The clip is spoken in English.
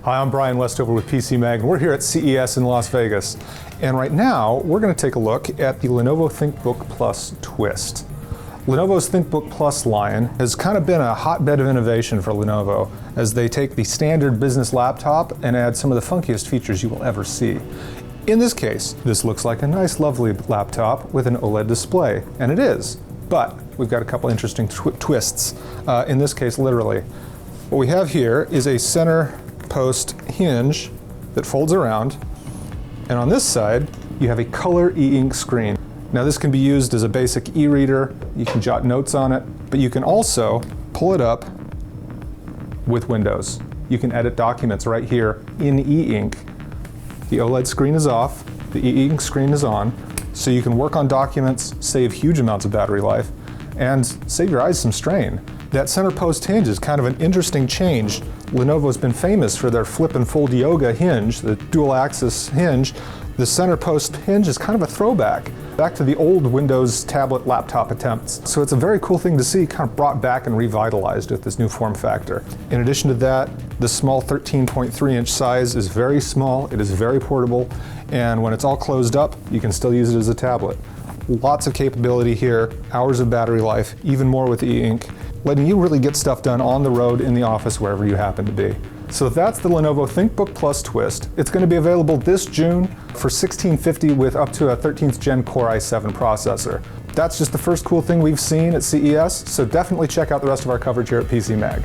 Hi, I'm Brian Westover with PC Mag, and we're here at CES in Las Vegas. And right now, we're going to take a look at the Lenovo ThinkBook Plus Twist. Lenovo's ThinkBook Plus line has kind of been a hotbed of innovation for Lenovo as they take the standard business laptop and add some of the funkiest features you will ever see. In this case, this looks like a nice, lovely laptop with an OLED display, and it is. But we've got a couple interesting twists, in this case, literally. What we have here is a center post hinge that folds around, and on this side you have a color e-ink screen. Now this can be used as a basic e-reader, you can jot notes on it, but you can also pull it up with Windows. You can edit documents right here in e-ink. The OLED screen is off, the e-ink screen is on, so you can work on documents, save huge amounts of battery life, and save your eyes some strain. That center post hinge is kind of an interesting change. Lenovo's been famous for their flip and fold yoga hinge, the dual axis hinge. The center post hinge is kind of a throwback back to the old Windows tablet laptop attempts. So it's a very cool thing to see kind of brought back and revitalized with this new form factor. In addition to that, the small 13.3-inch size is very small, it is very portable, and when it's all closed up, you can still use it as a tablet. Lots of capability here, hours of battery life, even more with e-ink, letting you really get stuff done on the road, in the office, wherever you happen to be. So that's the Lenovo ThinkBook Plus Twist. It's going to be available this June for $1,650 with up to a 13th Gen Core i7 processor. That's just the first cool thing we've seen at CES, so definitely check out the rest of our coverage here at PC Mag.